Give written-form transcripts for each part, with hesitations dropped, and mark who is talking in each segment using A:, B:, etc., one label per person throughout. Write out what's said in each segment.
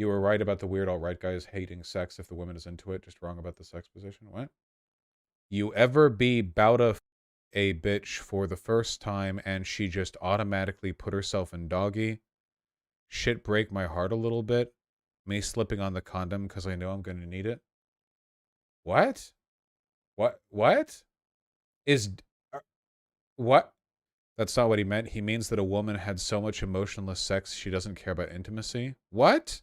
A: You were right about the weird alt-right guys hating sex if the woman is into it, just wrong about the sex position. What? You ever be bout a bitch for the first time and she just automatically put herself in doggy? Shit break my heart a little bit. Me slipping on the condom because I know I'm going to need it. What? What? Is... What? That's not what he meant. He means that a woman had so much emotionless sex she doesn't care about intimacy. What?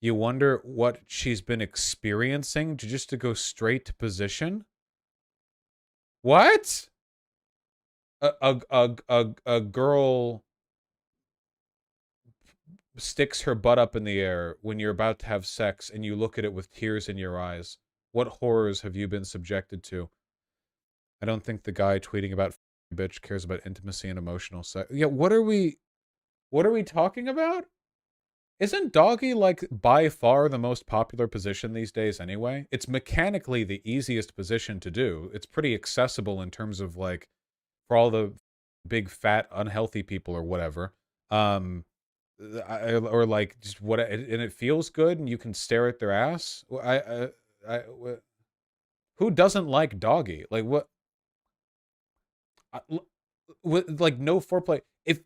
A: You wonder what she's been experiencing just to go straight to position? What? A girl sticks her butt up in the air when you're about to have sex and you look at it with tears in your eyes. What horrors have you been subjected to? I don't think the guy tweeting about bitch cares about intimacy and emotional sex. Yeah, what are we talking about? Isn't doggy, like, by far the most popular position these days anyway? It's mechanically the easiest position to do. It's pretty accessible in terms of, like, for all the big, fat, unhealthy people or whatever. Or, like, just what... And it feels good, and you can stare at their ass. Who doesn't like doggy? Like, what... With, like, no foreplay. If...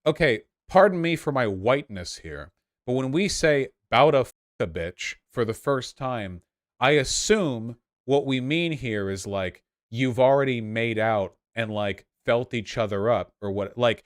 A: Okay, pardon me for my whiteness here, but when we say bout a bitch for the first time, I assume what we mean here is, like, you've already made out and, like, felt each other up or what. Like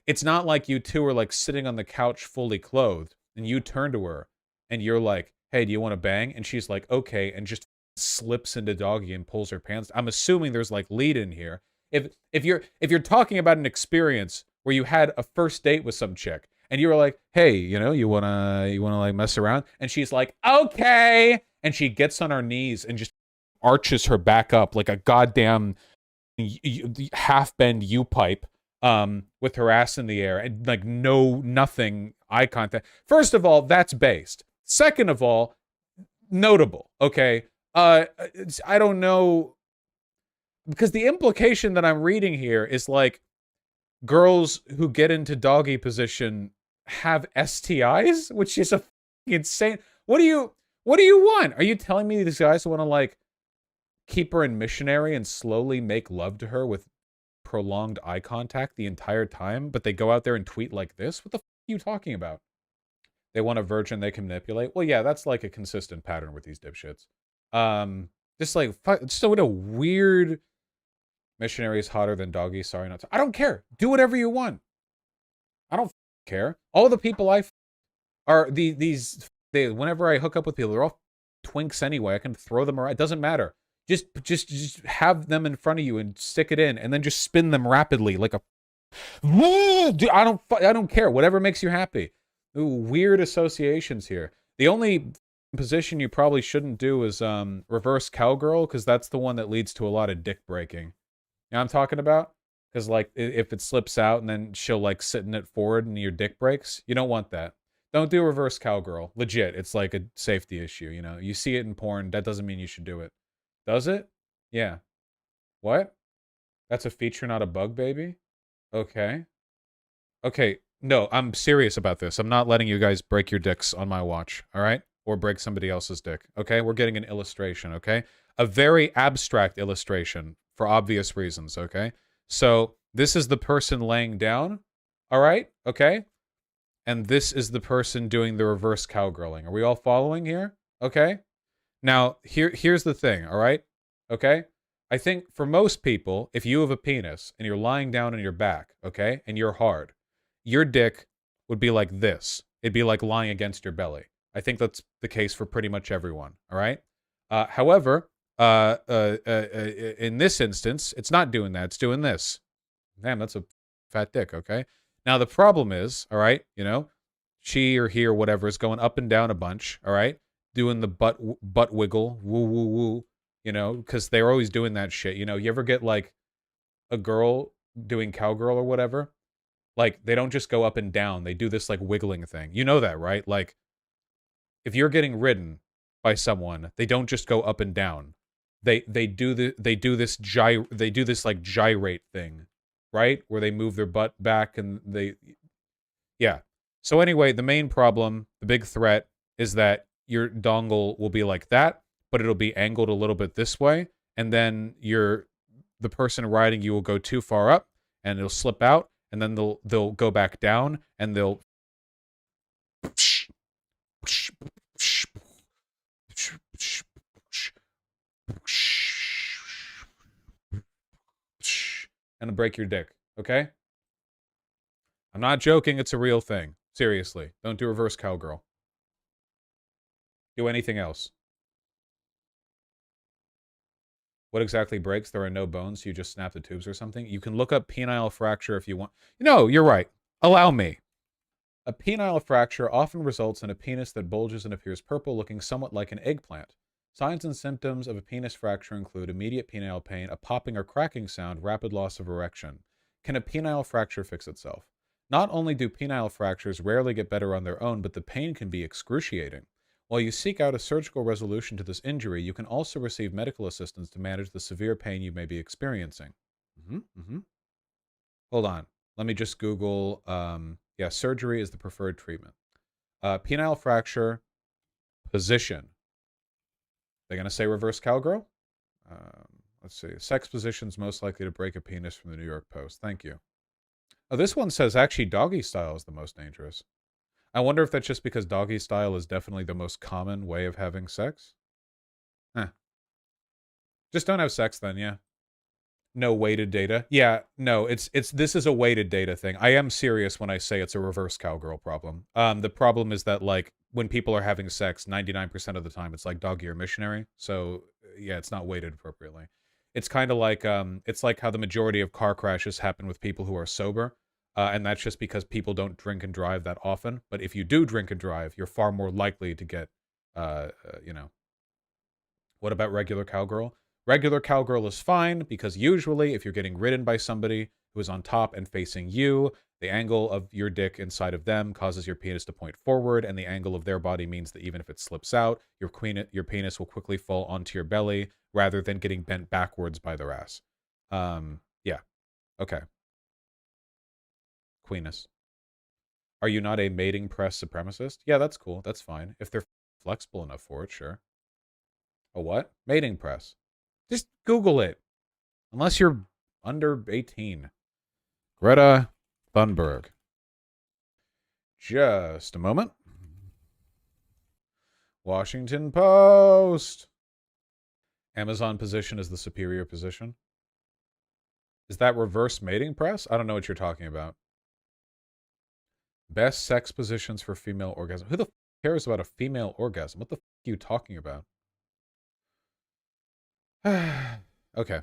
A: it's not like you two are, like, sitting on the couch fully clothed and you turn to her and you're like, hey, do you want to bang? And she's like, okay, and just slips into doggy and pulls her pants. I'm assuming there's, like, lead in here. If you're talking about an experience where you had a first date with some chick and you were like, hey, you know, you wanna like mess around? And she's like, okay. And she gets on her knees and just arches her back up like a goddamn half bend U pipe, with her ass in the air and, like, nothing eye contact. First of all, that's based. Second of all, notable. Okay. I don't know, because the implication that I'm reading here is, like, girls who get into doggy position have STIs, which is a insane... What do you want? Are you telling me these guys want to, like, keep her in missionary and slowly make love to her with prolonged eye contact the entire time, but they go out there and tweet like this? What the are you talking about? They want a virgin they can manipulate? Well, yeah, that's, like, a consistent pattern with these dipshits. Just, like, just a weird... Missionary is hotter than doggy. Sorry, not to... I don't care. Do whatever you want. I don't care. All the people are whenever I hook up with people, they're all twinks anyway. I can throw them around. It doesn't matter. Just have them in front of you and stick it in, and then just spin them rapidly like a... I don't care. Whatever makes you happy. Ooh, weird associations here. The only position you probably shouldn't do is reverse cowgirl, because that's the one that leads to a lot of dick breaking. You know what I'm talking about? Because, like, if it slips out and then she'll, like, sit in it forward and your dick breaks, you don't want that. Don't do reverse cowgirl. Legit, it's like a safety issue, you know? You see it in porn, that doesn't mean you should do it. Does it? Yeah. What? That's a feature, not a bug, baby? Okay. Okay, no, I'm serious about this. I'm not letting you guys break your dicks on my watch, all right? Or break somebody else's dick, okay? We're getting an illustration, okay? A very abstract illustration for obvious reasons, okay? So this is the person laying down, all right? Okay? And this is the person doing the reverse cowgirling. Are we all following here? Okay? Now, here's the thing, all right? Okay? I think for most people, if you have a penis and you're lying down on your back, okay, and you're hard, your dick would be like this. It'd be like lying against your belly. I think that's the case for pretty much everyone, all right? However, in this instance, it's not doing that. It's doing this. Damn, that's a fat dick, okay? Now, the problem is, all right, you know, she or he or whatever is going up and down a bunch, all right? Doing the butt wiggle, woo, woo, woo, you know, because they're always doing that shit. You know, you ever get, like, a girl doing cowgirl or whatever? Like, they don't just go up and down. They do this, like, wiggling thing. You know that, right? Like, if you're getting ridden by someone, they don't just go up and down. They do this like gyrate thing, right? Where they move their butt back and yeah. So anyway, the main problem, the big threat, is that your dongle will be like that, but it'll be angled a little bit this way, and then the person riding you will go too far up, and it'll slip out, and then they'll go back down, and they'll and break your dick. Okay? I'm not joking. It's a real thing. Seriously. Don't do reverse cowgirl. Do anything else. What exactly breaks? There are no bones, so you just snap the tubes or something? You can look up penile fracture if you want. No, you're right. Allow me. A penile fracture often results in a penis that bulges and appears purple, looking somewhat like an eggplant. Signs and symptoms of a penis fracture include immediate penile pain, a popping or cracking sound, rapid loss of erection. Can a penile fracture fix itself? Not only do penile fractures rarely get better on their own, but the pain can be excruciating. While you seek out a surgical resolution to this injury, you can also receive medical assistance to manage the severe pain you may be experiencing. Hold on. Let me just Google. Yeah, surgery is the preferred treatment. Penile fracture, position. They're going to say reverse cowgirl? Let's see. Sex positions most likely to break a penis from the New York Post. Thank you. Oh, this one says actually doggy style is the most dangerous. I wonder if that's just because doggy style is definitely the most common way of having sex. Just don't have sex then, yeah. No weighted data. Yeah, no, this is a weighted data thing. I am serious when I say it's a reverse cowgirl problem. The problem is that like when people are having sex, 99% of the time it's like doggy or missionary. So yeah, it's not weighted appropriately. It's kind of like it's like how the majority of car crashes happen with people who are sober. And that's just because people don't drink and drive that often. But if you do drink and drive, you're far more likely to get, you know. What about regular cowgirl? Regular cowgirl is fine because usually if you're getting ridden by somebody who is on top and facing you, the angle of your dick inside of them causes your penis to point forward, and the angle of their body means that even if it slips out, your penis will quickly fall onto your belly rather than getting bent backwards by their ass. Yeah. Okay. Queeness. Are you not a mating press supremacist? Yeah, that's cool. That's fine. If they're flexible enough for it, sure. A what? Mating press. Just Google it. Unless you're under 18. Greta Thunberg. Just a moment. Washington Post. Amazon position is the superior position. Is that reverse mating press? I don't know what you're talking about. Best sex positions for female orgasm. Who the f cares about a female orgasm? What the f are you talking about? Okay.